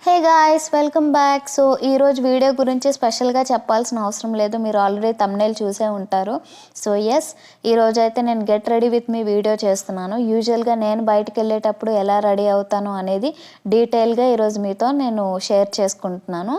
Hey guys, welcome back. So ఈరోజు video గురించి స్పెషల్గా చెప్పాల్సిన అవసరం లేదు, మీరు ఆల్రెడీ థంబ్నెయిల్ చూసే ఉంటారు. సో ఎస్, ఈరోజు అయితే నేను get ready with me video చేస్తున్నాను. యూజువల్గా నేను బయటకు వెళ్ళేటప్పుడు ఎలా రెడీ అవుతాను అనేది డీటెయిల్గా ఈరోజు మీతో నేను షేర్ చేసుకుంటున్నాను.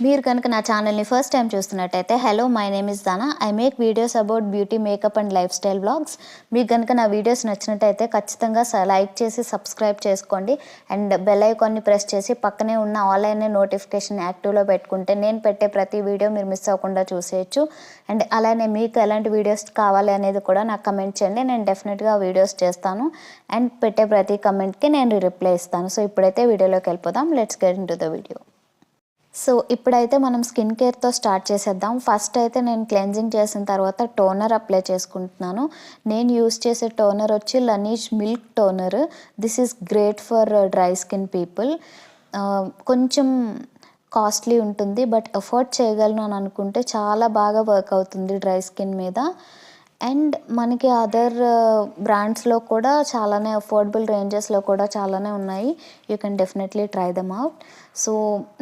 మీరు కనుక నా ఛానల్ని ఫస్ట్ టైం చూస్తున్నట్టయితే హలో, మై నేమ్ ఇస్ దానా. I make videos about beauty, makeup and life style vlogs. మీకు కనుక నా వీడియోస్ నచ్చినట్టయితే ఖచ్చితంగా లైక్ చేసి సబ్స్క్రైబ్ చేసుకోండి అండ్ బెల్ ఐకాన్ని ప్రెస్ చేసి పక్కనే ఉన్న ఆల్ అనే నోటిఫికేషన్ యాక్టివ్లో పెట్టుకుంటే నేను పెట్టే ప్రతి వీడియో మీరు మిస్ అవ్వకుండా చూసేయచ్చు. అండ్ అలానే మీకు ఎలాంటి వీడియోస్ కావాలి అనేది కూడా నాకు కమెంట్ చేయండి, నేను డెఫినెట్గా వీడియోస్ చేస్తాను అండ్ పెట్టే ప్రతి కమెంట్కి నేను రిప్లై ఇస్తాను. సో ఇప్పుడైతే వీడియోలోకి వెళ్ళిపోదాం. Let's get in to the video. So ఇప్పుడైతే మనం స్కిన్ కేర్తో స్టార్ట్ చేసేద్దాం. ఫస్ట్ అయితే నేను క్లెన్జింగ్ చేసిన తర్వాత టోనర్ అప్లై చేసుకుంటున్నాను. నేను యూస్ చేసే టోనర్ వచ్చి లనీష్ milk toner. This is great for dry skin people. కొంచెం కాస్ట్లీ ఉంటుంది, బట్ ఎఫోర్డ్ చేయగలను అని అనుకుంటే చాలా బాగా వర్క్ అవుతుంది డ్రై స్కిన్ మీద. అండ్ మనకి అదర్ బ్రాండ్స్లో కూడా చాలానే అఫోర్డబుల్ రేంజెస్లో కూడా చాలానే ఉన్నాయి. You can definitely try them out. So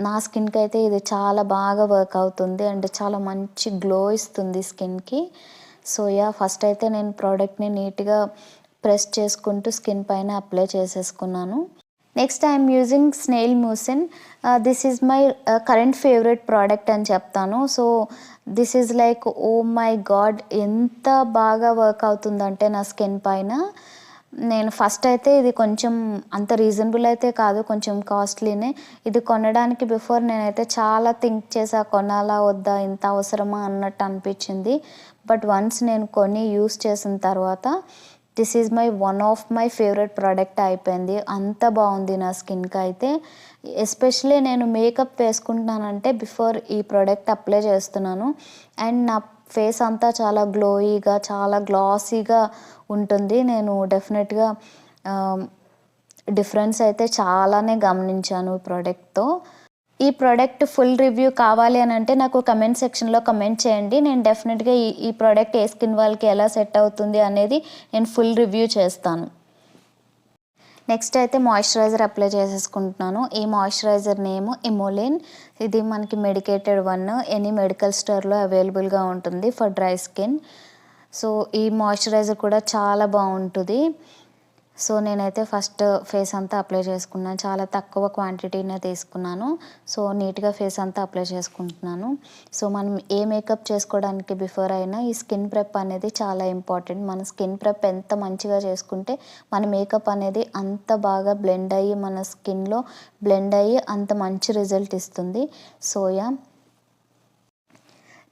నా స్కిన్కి అయితే ఇది చాలా బాగా వర్క్ అవుతుంది అండ్ చాలా మంచి గ్లో ఇస్తుంది స్కిన్కి. సో ఫస్ట్ అయితే నేను ప్రోడక్ట్ని నీట్గా ప్రెస్ చేసుకుంటూ స్కిన్ పైన అప్లై చేసేసుకున్నాను. Next I'm using snail mucin. This is my current favourite product అని చెప్తాను. So this is like oh my god, ఎంత బాగా వర్క్ అవుతుందంటే నా స్కిన్ పైన. నేను ఫస్ట్ అయితే ఇది కొంచెం అంత రీజనబుల్ అయితే కాదు, కొంచెం కాస్ట్లీనే. ఇది కొనడానికి బిఫోర్ నేనైతే చాలా థింక్ చేసా, కొనాలా వద్దా, ఇంత అవసరమా అన్నట్టు అనిపించింది. బట్ వన్స్ నేను కొని యూస్ చేసిన తర్వాత this is one of my favourite product అయిపోయింది. అంత బాగుంది నా స్కిన్కి అయితే. ఎస్పెషలీ నేను మేకప్ వేసుకుంటున్నానంటే బిఫోర్ ఈ ప్రోడక్ట్ అప్లై చేస్తున్నాను అండ్ నా ఫేస్ అంతా చాలా గ్లోయీగా, చాలా గ్లాసీగా ఉంటుంది. నేను డెఫినెట్గా డిఫరెన్స్ అయితే చాలానే గమనించాను ఈ ప్రోడక్ట్తో. ఈ ప్రోడక్ట్ ఫుల్ రివ్యూ కావాలి అని అంటే నాకు కమెంట్ సెక్షన్లో కమెంట్ చేయండి. నేను డెఫినెట్గా ఈ ప్రోడక్ట్ ఏ స్కిన్ వాళ్ళకి ఎలా సెట్ అవుతుంది అనేది నేను ఫుల్ రివ్యూ చేస్తాను. నెక్స్ట్ అయితే మాయిశ్చరైజర్ అప్లై చేసేసుకుంటున్నాను. ఈ మాయిశ్చరైజర్ నేమ్ ఎమోలిన్. ఇది మనకి మెడికేటెడ్ వన్, ఎనీ మెడికల్ స్టోర్లో అవైలబుల్గా ఉంటుంది ఫర్ డ్రై స్కిన్. సో ఈ మాయిశ్చరైజర్ కూడా చాలా బాగుంటుంది. సో నేనైతే ఫస్ట్ ఫేస్ అంతా అప్లై చేసుకున్నాను, చాలా తక్కువ క్వాంటిటీనే తీసుకున్నాను. సో నీట్గా ఫేస్ అంతా అప్లై చేసుకుంటున్నాను. సో మనం ఏ మేకప్ చేసుకోవడానికి బిఫోర్ అయినా ఈ స్కిన్ ప్రెప్ అనేది చాలా ఇంపార్టెంట్. మన స్కిన్ ప్రెప్ ఎంత మంచిగా చేసుకుంటే మన మేకప్ అనేది అంత బాగా బ్లెండ్ అయ్యి మన స్కిన్లో బ్లెండ్ అయ్యి అంత మంచి రిజల్ట్ ఇస్తుంది. So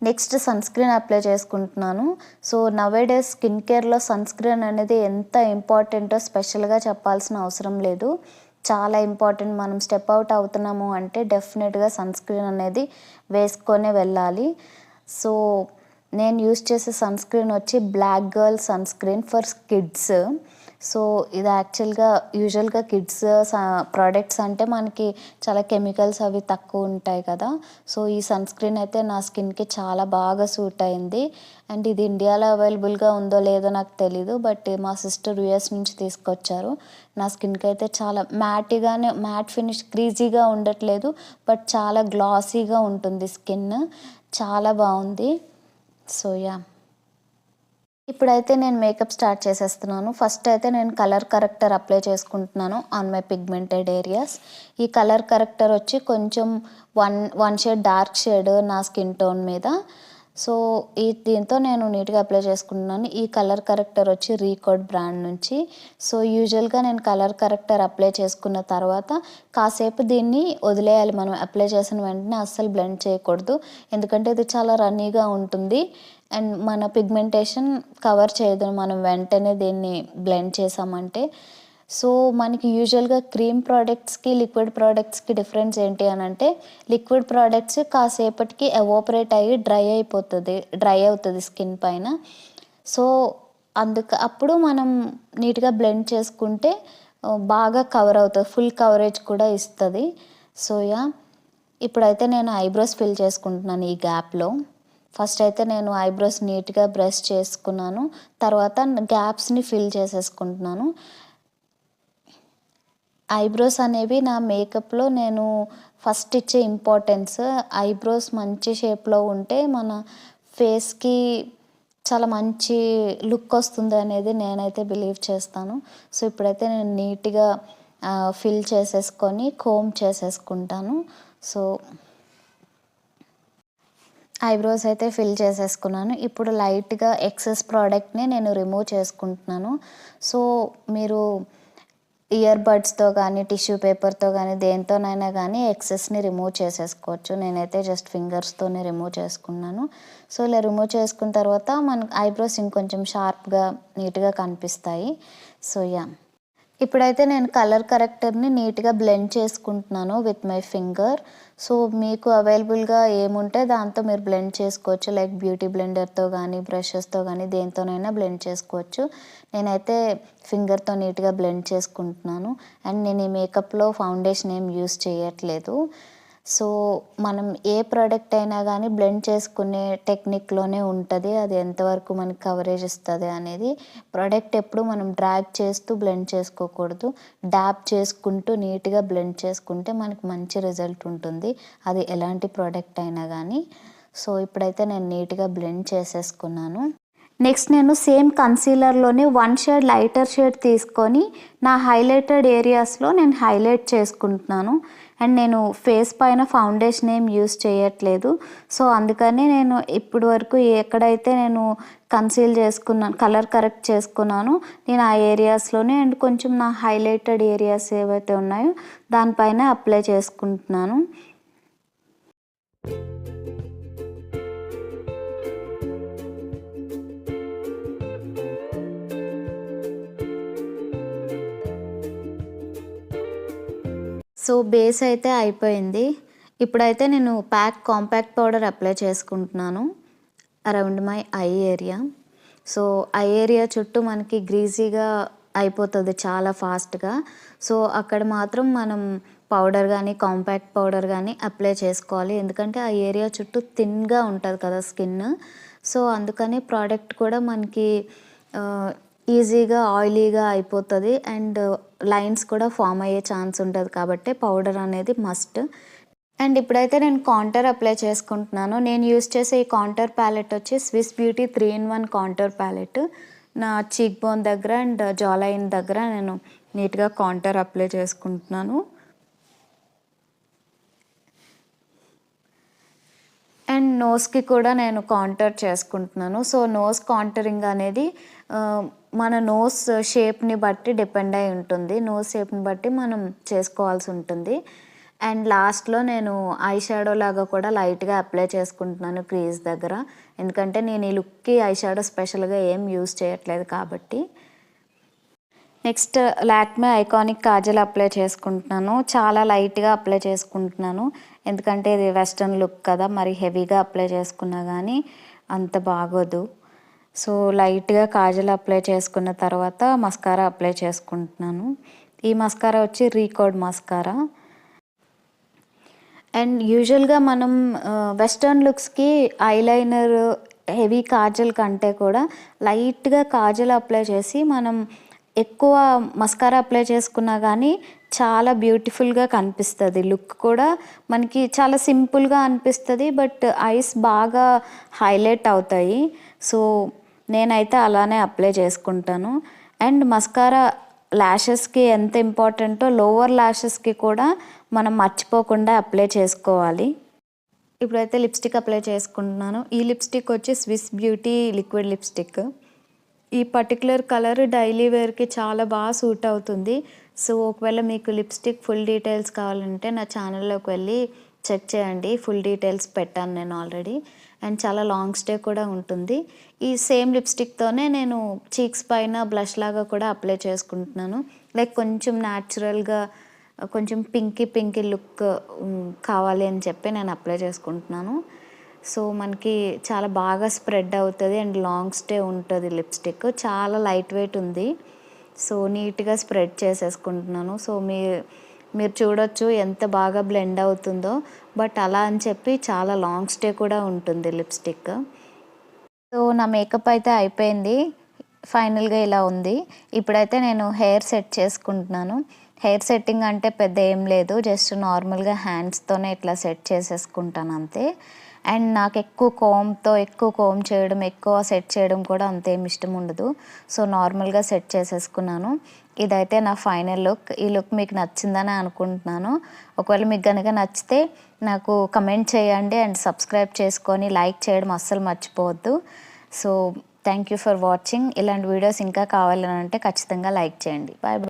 next sunscreen apply చేసుకుంటున్నాను. సో నవేడేస్ స్కిన్ కేర్లో సన్ స్క్రీన్ అనేది ఎంత ఇంపార్టెంటో స్పెషల్గా చెప్పాల్సిన అవసరం లేదు, చాలా ఇంపార్టెంట్. మనం స్టెప్ అవుట్ అవుతున్నాము అంటే డెఫినెట్గా సన్ స్క్రీన్ అనేది వేసుకొనే వెళ్ళాలి. సో నేను యూస్ చేసే సన్ స్క్రీన్ వచ్చి Black Girl Sunscreen for kids. So ఇది యాక్చువల్గా యూజువల్గా కిడ్స్ ప్రోడక్ట్స్ అంటే మనకి చాలా కెమికల్స్ అవి తక్కువ ఉంటాయి కదా. సో ఈ సన్ స్క్రీన్ అయితే నా స్కిన్కి చాలా బాగా సూట్ అయింది. అండ్ ఇది ఇండియాలో అవైలబుల్గా ఉందో లేదో నాకు తెలీదు, బట్ మా సిస్టర్ యూఎస్ నుంచి తీసుకొచ్చారు. నా స్కిన్కి అయితే చాలా మ్యాట్ ఫినిష్, క్రీజీగా ఉండట్లేదు, బట్ చాలా గ్లాసీగా ఉంటుంది స్కిన్, చాలా బాగుంది. సో ఇప్పుడైతే నేను మేకప్ స్టార్ట్ చేసేస్తున్నాను. ఫస్ట్ అయితే నేను కలర్ కరెక్టర్ అప్లై చేసుకుంటున్నాను ఆన్ మై పిగ్మెంటెడ్ ఏరియాస్. ఈ కలర్ కరెక్టర్ వచ్చి కొంచెం వన్ షేడ్ డార్క్ షేడ్ నా స్కిన్ టోన్ మీద. సో దీంతో నేను నీట్గా అప్లై చేసుకుంటున్నాను. ఈ కలర్ కరెక్టర్ వచ్చి రీకోడ్ బ్రాండ్ నుంచి. సో యూజువల్గా నేను కలర్ కరెక్టర్ అప్లై చేసుకున్న తర్వాత కాసేపు దీన్ని వదిలేయాలి. మనం అప్లై చేసిన వెంటనే అస్సలు బ్లెండ్ చేయకూడదు, ఎందుకంటే ఇది చాలా రన్నీగా ఉంటుంది అండ్ మన పిగ్మెంటేషన్ కవర్ చేయదు మనం వెంటనే దీన్ని బ్లెండ్ చేసామంటే. సో మనకి యూజువల్గా క్రీమ్ ప్రోడక్ట్స్కి లిక్విడ్ ప్రోడక్ట్స్కి డిఫరెన్స్ ఏంటి అని అంటే, లిక్విడ్ ప్రోడక్ట్స్ కాసేపటికి ఎవాపరేట్ అయ్యి డ్రై అవుతుంది స్కిన్ పైన. సో అప్పుడు మనం నీట్గా బ్లెండ్ చేసుకుంటే బాగా కవర్ అవుతుంది, ఫుల్ కవరేజ్ కూడా ఇస్తుంది. సో ఇప్పుడైతే నేను ఐబ్రోస్ ఫిల్ చేసుకుంటున్నాను ఈ గ్యాప్లో. ఫస్ట్ అయితే నేను ఐబ్రోస్ నీట్గా బ్రష్ చేసుకున్నాను, తర్వాత గ్యాప్స్ని ఫిల్ చేసేసుకుంటున్నాను. ఐబ్రోస్ అనేవి నా మేకప్‌లో నేను ఫస్ట్ ఇచ్చే ఇంపార్టెన్స్. ఐబ్రోస్ మంచి షేప్‌లో ఉంటే మన ఫేస్‌కి చాలా మంచి లుక్ వస్తుంది అనేది నేనైతే బిలీవ్ చేస్తాను. సో, ఇప్పుడైతే నేను నీట్‌గా ఫిల్ చేసేసుకొని కోంబ్ చేసేసుకుంటాను. సో, ఐబ్రోస్ అయితే ఫిల్ చేసేసుకున్నాను. ఇప్పుడు లైట్‌గా ఎక్సెస్ ప్రోడక్ట్‌ని నేను రిమూవ్ చేసుకుంటున్నాను. సో, మీరు ఇయర్ బడ్స్‌తో గానీ, టిష్యూ పేపర్‌తో గానీ, దేనితోనైనా గానీ ఎక్సెస్‌ని రిమూవ్ చేసేసుకోవచ్చు. నేనైతే జస్ట్ ఫింగర్స్‌తోనే రిమూవ్ చేసుకున్నాను. సో, ఇలా రిమూవ్ చేసుకున్న తర్వాత మనకు ఐబ్రోస్ ఇంకొంచెం షార్ప్‌గా, నీట్‌గా కనిపిస్తాయి. So, yeah! ఇప్పుడైతే నేను కలర్ కరెక్టర్‌ని నీట్‌గా బ్లెండ్ చేసుకుంటున్నాను విత్ మై ఫింగర్. సో, మీకు అవైలబుల్‌గా ఏముంటే దాంతో మీరు బ్లెండ్ చేసుకోవచ్చు. లైక్ బ్యూటీ బ్లెండర్‌తో గానీ, బ్రషెస్‌తో గానీ దేనితోనైనా బ్లెండ్ చేసుకోవచ్చు. నేనైతే ఫింగర్‌తో నీట్‌గా బ్లెండ్ చేసుకుంటున్నాను. అండ్ నేను ఈ మేకప్‌లో ఫౌండేషన్ ఏం యూజ్ చేయట్లేదు. సో, మనం ఏ ప్రోడక్ట్ అయినా గానీ బ్లెండ్ చేసుకునే టెక్నిక్‌లోనే ఉంటది. అది ఎంతవరకు మనకి కవరేజ్ ఇస్తది అనేది. ప్రోడక్ట్ ఎప్పుడు మనం డ్రాగ్ చేస్తూ బ్లెండ్ చేసుకోకూడదు. డాబ్ చేసుకుంటూ నీట్‌గా బ్లెండ్ చేసుకుంటే మనకి మంచి రిజల్ట్ ఉంటుంది. అది ఎలాంటి ప్రోడక్ట్ అయినా గానీ. సో, ఇప్పుడైతే నేను నీట్‌గా బ్లెండ్ చేసేసుకున్నాను. నెక్స్ట్ నేను సేమ్ కన్సీలర్‌లోనే 1 షేడ్ లైటర్ షేడ్ తీసుకొని నా హైలైటెడ్ ఏరియాస్‌లో నేను హైలైట్ చేసుకుంటున్నాను. అండ్ నేను ఫేస్ పైన ఫౌండేషన్ ఏం యూజ్ చేయట్లేదు. సో, అందుకని నేను ఇప్పటి వరకు ఎక్కడైతే నేను కన్సీల్ చేసుకున్నాను, కలర్ కరెక్ట్ చేసుకున్నానో నేను ఆ ఏరియాస్‌లోనే అండ్ కొంచెం నా హైలైటెడ్ ఏరియాస్ ఏవైతే ఉన్నాయో దానిపైన అప్లై చేసుకుంటున్నాను. సో, బేస్ అయితే అయిపోయింది. ఇప్పుడైతే నేను కాంపాక్ట్ పౌడర్ అప్లై చేసుకుంటున్నాను around my I area. So, I area చుట్టూ మనకి గ్రీజీగా అయిపోతది చాలా ఫాస్ట్‌గా. సో, అక్కడ మాత్రం మనం పౌడర్ గానీ, కాంపాక్ట్ పౌడర్ గానీ అప్లై చేసుకోవాలి. ఎందుకంటే ఆ ఏరియా చుట్టూ థిన్‌గా ఉంటది కదా స్కిన్. సో, అందుకని ప్రోడక్ట్ కూడా మనకి ఆహ్, ఈజీగా ఆయిలీగా అయిపోతది. అండ్ లైన్స్ కూడా ఫార్మ్ అయ్యే ఛాన్స్ ఉంటది కాబట్టి పౌడర్ అనేది మస్ట్. అండ్ ఇప్పుడైతే నేను కాంటూర్ అప్లై చేసుకుంటున్నాను. నేను యూజ్ చేసే ఈ కాంటూర్ ప్యాలెట్ వచ్చి Swiss Beauty 3 in 1 contour palette. నా చీక్ బోన్ దగ్గర అండ్ జా లైన్ దగ్గర నేను నీట్‌గా కాంటూర్ అప్లై చేసుకుంటున్నాను. అండ్ నోస్‌కి కూడా నేను కాంటూర్ చేసుకుంటున్నాను. సో, నోస్ కాంటూరింగ్ అనేది మన నోస్ షేప్‌ని బట్టి డిపెండ్ అయి ఉంటుంది. నోస్ షేప్‌ని బట్టి మనం చేసుకోవాల్సి ఉంటుంది. అండ్ లాస్ట్‌లో నేను ఐ షాడో లాగా కూడా లైట్‌గా అప్లై చేసుకుంటున్నాను క్రీజ్ దగ్గర. ఎందుకంటే నేను ఈ లుక్‌కి ఐ షాడో స్పెషల్‌గా ఏం యూజ్ చేయట్లేదు కాబట్టి. Next Lakme iconic Kajal apply చేసుకుంటున్నాను. చాలా లైట్‌గా అప్లై చేసుకుంటున్నాను. ఎందుకంటే ఇది వెస్టర్న్ లుక్ కదా! మరి హెవీగా అప్లై చేసుకున్నా గానీ అంత బాగోదు. సో, లైట్‌గా కాజల్ అప్లై చేసుకున్న తర్వాత మస్కారా అప్లై చేసుకుంటున్నాను. ఈ మస్కారా వచ్చి రీకోడ్ మస్కారా. అండ్ యూజువల్‌గా మనం వెస్టర్న్ లుక్స్‌కి ఐలైనర్, హెవీ కాజల్ కంటే కూడా లైట్‌గా కాజల్ అప్లై చేసి మనం ఎక్కువ మస్కారా అప్లై చేసుకున్నా గానీ చాలా బ్యూటిఫుల్‌గా కనిపిస్తది. లుక్ కూడా మనకి చాలా సింపుల్‌గా అనిపిస్తది. బట్ ఐస్ బాగా హైలైట్ అవుతాయి. సో, నేనైతే అలానే అప్లై చేసుకుంటాను. అండ్ మస్కారా ల్యాషెస్‌కి ఎంత ఇంపార్టెంటో లోవర్ ల్యాషెస్‌కి కూడా మనం మర్చిపోకుండా అప్లై చేసుకోవాలి. ఇప్పుడైతే లిప్‌స్టిక్ అప్లై చేసుకుంటున్నాను. ఈ లిప్‌స్టిక్ వచ్చి స్విస్ బ్యూటీ లిక్విడ్ లిప్‌స్టిక్. ఈ పర్టిక్యులర్ కలర్ డైలీ వేర్‌కి చాలా బాగా సూట్ అవుతుంది. సో, ఒకవేళ మీకు లిప్‌స్టిక్ ఫుల్ డీటెయిల్స్ కావాలంటే నా ఛానల్‌లోకి వెళ్ళి చెక్ చేయండి. ఫుల్ డీటెయిల్స్ పెట్టాను నేను ఆల్రెడీ. అండ్ చాలా లాంగ్ స్టే కూడా ఉంటుంది. ఈ సేమ్ లిప్‌స్టిక్‌తోనే నేను చీక్స్ పైన బ్లష్ లాగా కూడా అప్లై చేసుకుంటున్నాను. లైక్ కొంచెం న్యాచురల్‌గా కొంచెం పింకీ లుక్ కావాలి అని చెప్పి నేను అప్లై చేసుకుంటున్నాను. సో, మనకి చాలా బాగా స్ప్రెడ్ అవుతది అండ్ లాంగ్ స్టే ఉంటది లిప్‌స్టిక్. చాలా లైట్ వెయిట్ ఉంది. సో, నీట్‌గా స్ప్రెడ్ చేసేసుకుంటున్నాను. సో, మీరు చూడొచ్చు ఎంత బాగా బ్లెండ్ అవుతుందో. బట్ అలా అని చెప్పి చాలా లాంగ్ స్టే కూడా ఉంటుంది లిప్‌స్టిక్. సో, నా మేకప్ అయితే అయిపోయింది. ఫైనల్‌గా ఇలా ఉంది. ఇప్పుడైతే నేను హెయిర్ సెట్ చేసుకుంటున్నాను. హెయిర్ సెట్టింగ్ అంటే పెద్ద ఏం లేదు, జస్ట్ నార్మల్గా హ్యాండ్స్తోనే ఇట్లా సెట్ చేసేసుకుంటాను అంతే. అండ్ నాకు ఎక్కువ కోమ్ చేయడం, ఎక్కువ సెట్ చేయడం కూడా అంతేం ఇష్టం ఉండదు. సో నార్మల్గా సెట్ చేసేసుకున్నాను. ఇదైతే నా ఫైనల్ లుక్. ఈ లుక్ మీకు నచ్చిందని అనుకుంటున్నాను. ఒకవేళ మీకు కనుక నచ్చితే నాకు కమెంట్ చేయండి అండ్ సబ్స్క్రైబ్ చేసుకొని లైక్ చేయడం అస్సలు మర్చిపోవద్దు. So thank you for watching. ఇలాంటి వీడియోస్ ఇంకా కావాలని అంటే ఖచ్చితంగా లైక్ చేయండి. బాయ్.